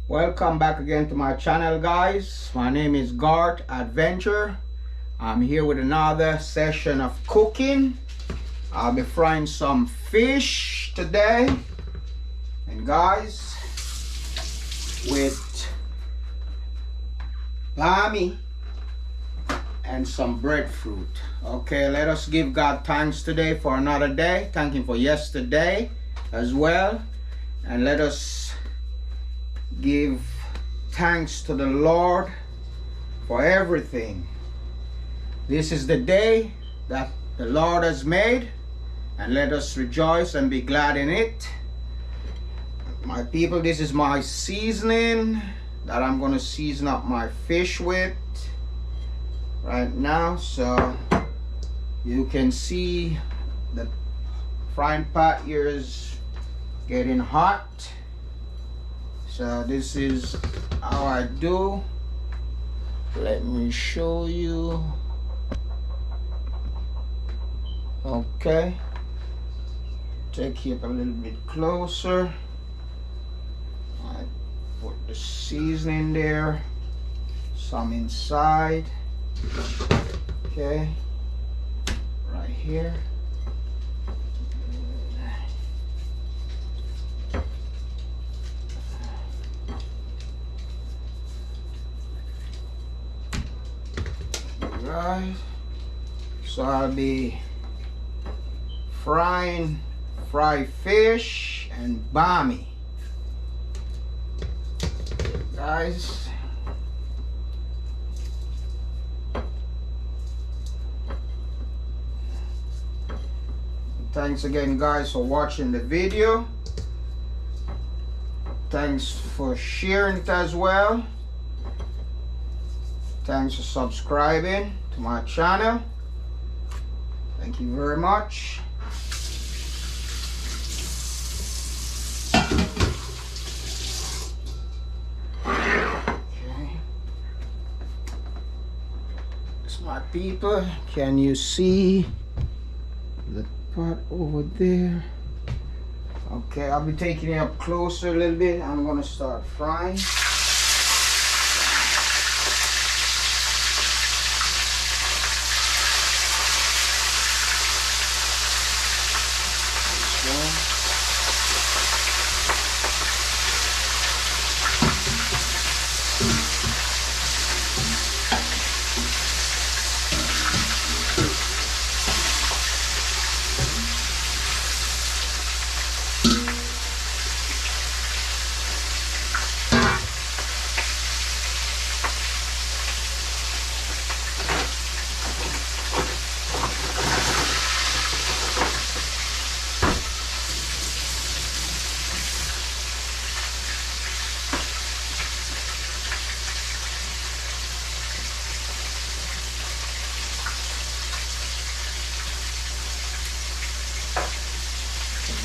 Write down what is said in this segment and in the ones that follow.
Welcome back again to my channel, guys. My name is Gart Adventure. I'm here with another session of cooking. I'll be frying some fish today, and guys, with Bammy and some breadfruit. Okay, let us give God thanks today for another day. Thank Him for yesterday as well, and let us give thanks to the Lord for everything. This is the day that the Lord has made, and let us rejoice and be glad in it. My people, this is my seasoning that I'm going to season up my fish with right now. So you can see the frying pan here is getting hot. So this is how I do. Let me show you. Okay, take it a little bit closer. I put the seasoning there, some inside. Okay, right here. Right, so I'll be frying fried fish and Bammy, guys. Thanks again, guys, for watching the video. Thanks for sharing it as well. Thanks for subscribing to my channel. Thank you very much. Okay. So my people, can you see the pot over there? Okay, I'll be taking it up closer a little bit. I'm gonna start frying.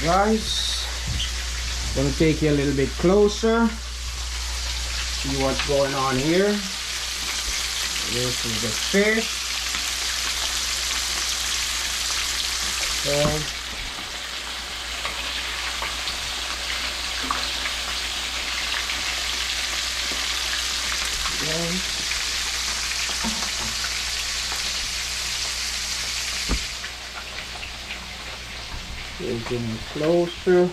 Guys, I'm gonna take you a little bit closer, see what's going on here. This is the fish. Okay. Getting closer.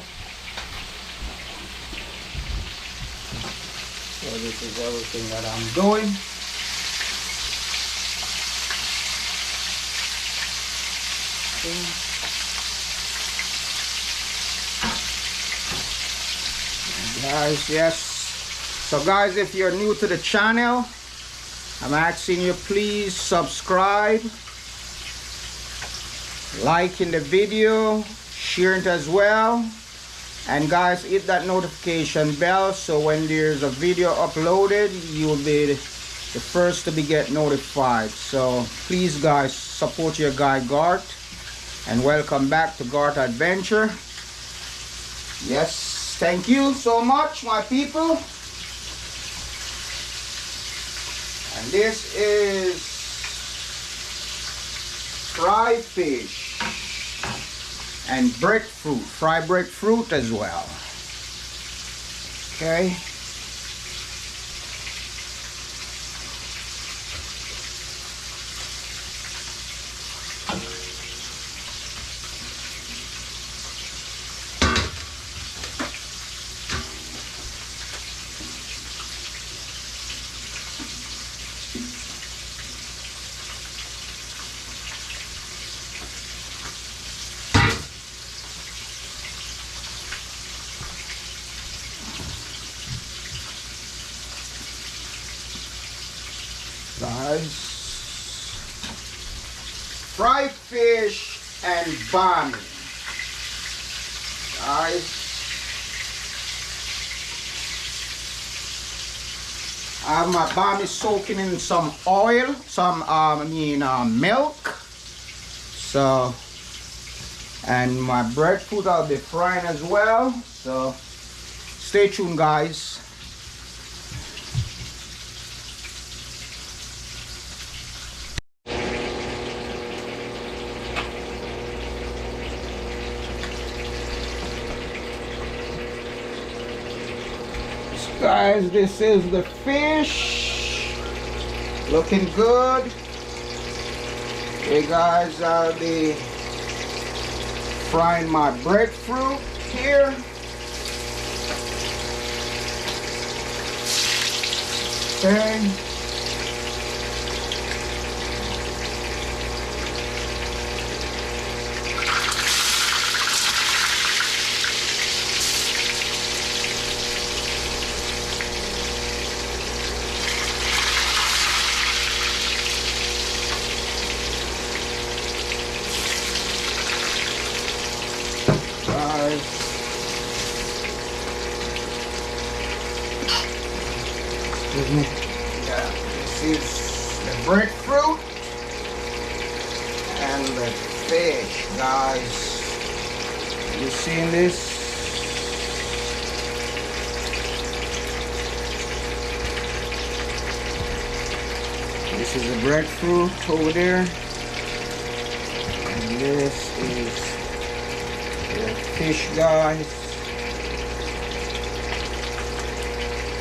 So this is everything that I'm doing. Guys, yes. So guys, if you're new to the channel, I'm asking you please subscribe, like in the video, share it as well, and guys, hit that notification bell so when there's a video uploaded, you will be the first to be get notified. So please guys, support your guy Gart, and welcome back to Gart Adventure. Yes, thank you so much, my people. And this is fried fish and breadfruit, fried breadfruit as well. Okay, Guys, fried fish and bammy. Guys, I have my bammy soaking in some oil, some milk. So, and my breadfruit I'll be frying as well. So, stay tuned, guys. Guys, this is the fish, looking good. Hey guys, I'll be frying my breadfruit here. Okay. Yeah, this is the breadfruit and the fish, guys. You seeing this? This is the breadfruit over there, and this is the fish, guys.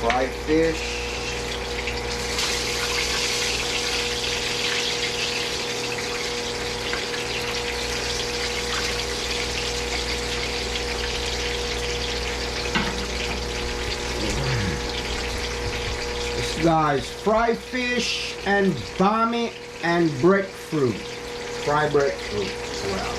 Fried fish. This, guys, fried fish and bammy and breadfruit. Fried breadfruit as well.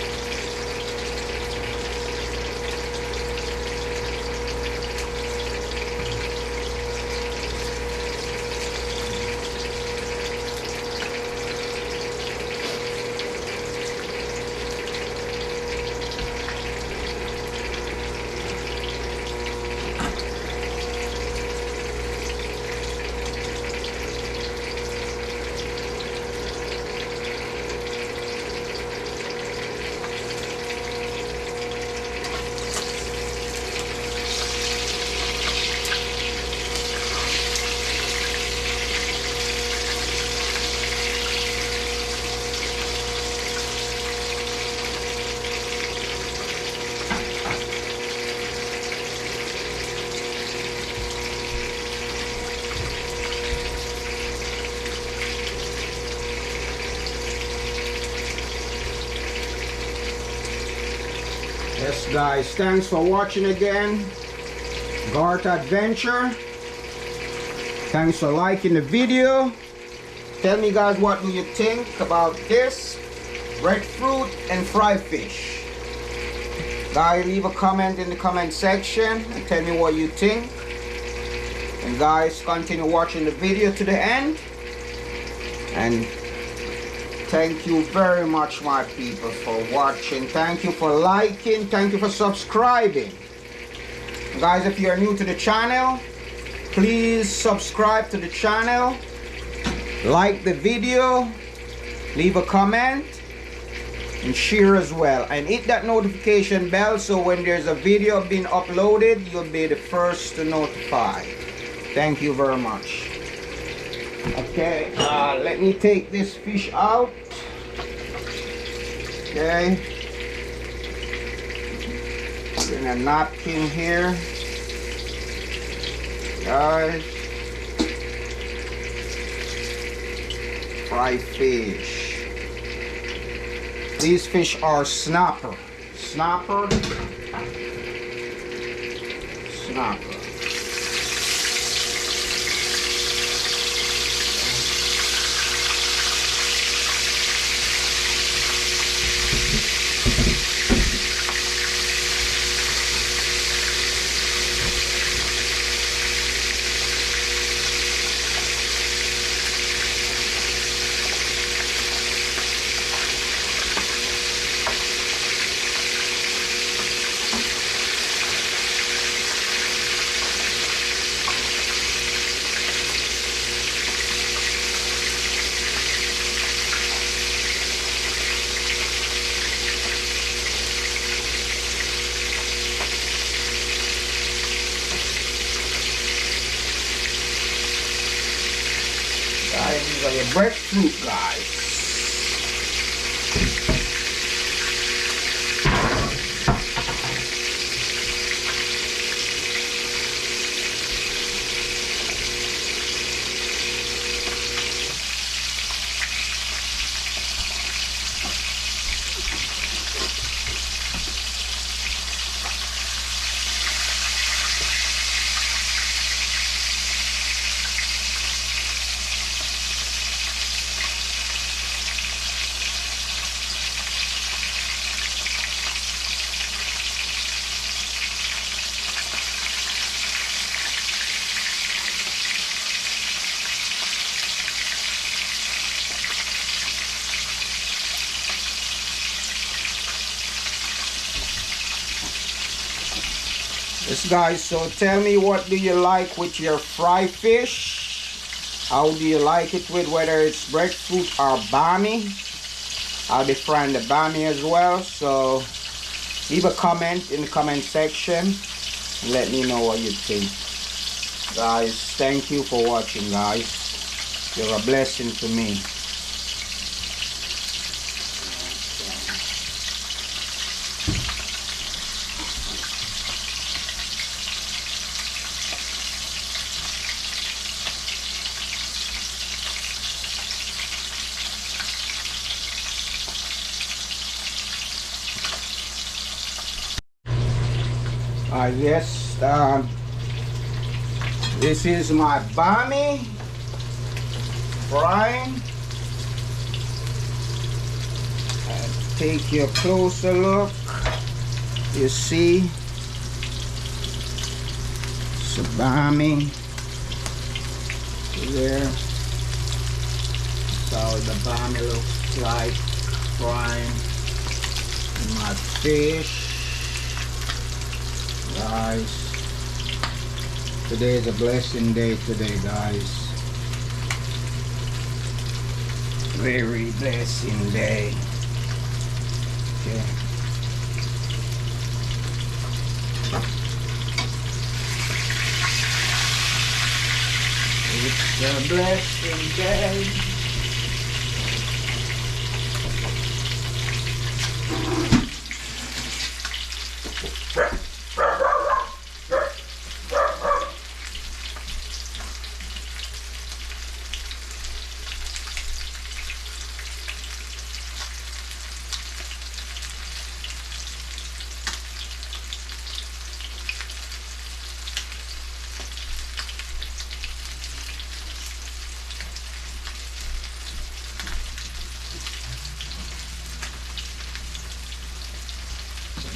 Yes, guys, thanks for watching again. Gart Adventure. Thanks for liking the video. Tell me, guys, what do you think about this breadfruit and fried fish? Guys, leave a comment in the comment section and tell me what you think. And guys, continue watching the video to the end. And thank you very much, my people, for watching. Thank you for liking. Thank you for subscribing. Guys, if you are new to the channel, please subscribe to the channel, like the video, leave a comment, and share as well. And hit that notification bell so when there's a video being uploaded, you'll be the first to notify. Thank you very much. Okay, let me take this fish out. Okay, in a napkin here, guys. Fried fish. These fish are snapper. Snapper. These are your breadfruit, guys. Yes, guys, so tell me, what do you like with your fried fish? How do you like it with, whether it's breadfruit or bammy? I'll be frying the bammy as well. So leave a comment in the comment section and let me know what you think. Guys, thank you for watching, guys. You're a blessing to me. Yes, this is my bammy frying. And take a closer look. You see, it's a bammy there. That's how the bammy looks like frying. And my fish. Guys, today is a blessing day today, guys. Very blessing day. Okay. It's a blessing day.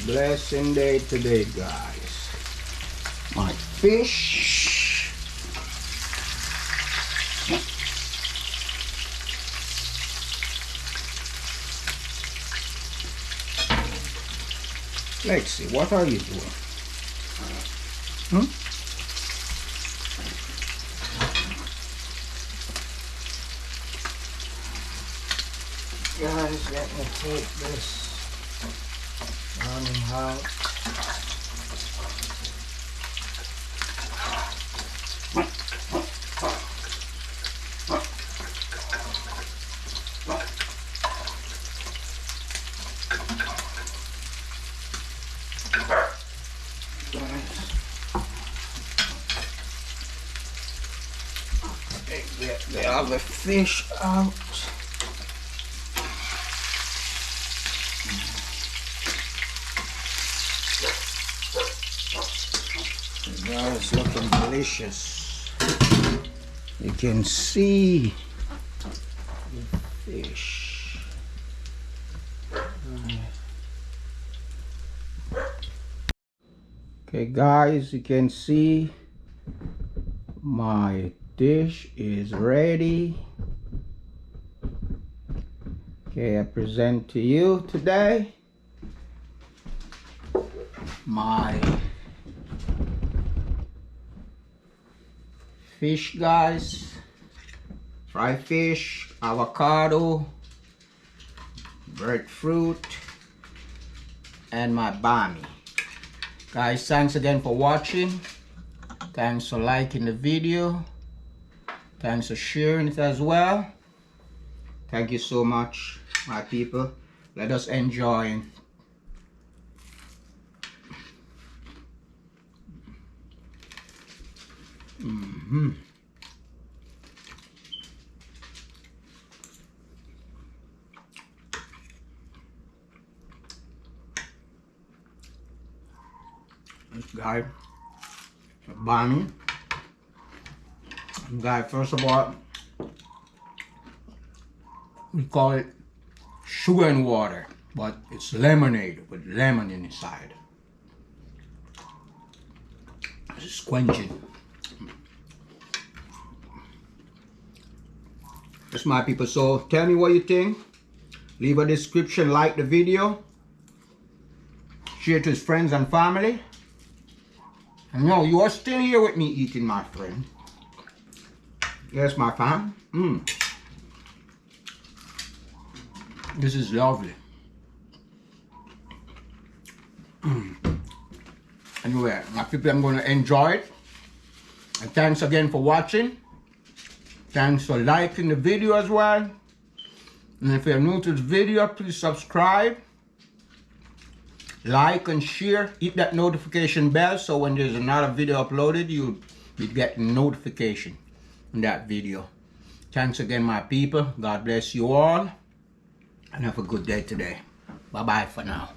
Blessing day today, guys. My fish. Let's see, what are you doing? Guys, let me take this out. Get the other fish out. It's looking delicious. You can see the fish. Okay, guys, you can see my dish is ready. Okay, I present to you today my fish, guys. Fried fish, avocado, breadfruit, and my bammy. Guys, thanks again for watching. Thanks for liking the video. Thanks for sharing it as well. Thank you so much, my people. Let us enjoy. This guy, Bammy. Guy, first of all, we call it sugar and water, but it's lemonade with lemon inside. It's quenching. That's my people. So tell me what you think. Leave a description, like the video, share to his friends and family. And no, you are still here with me eating, my friend. Yes, my fam. This is lovely. Anyway, my people, I'm going to enjoy it. And thanks again for watching. Thanks for liking the video as well. And if you're new to this video, please subscribe, like and share. Hit that notification bell so when there's another video uploaded, you'll be getting notification in that video. Thanks again, my people. God bless you all. And have a good day today. Bye-bye for now.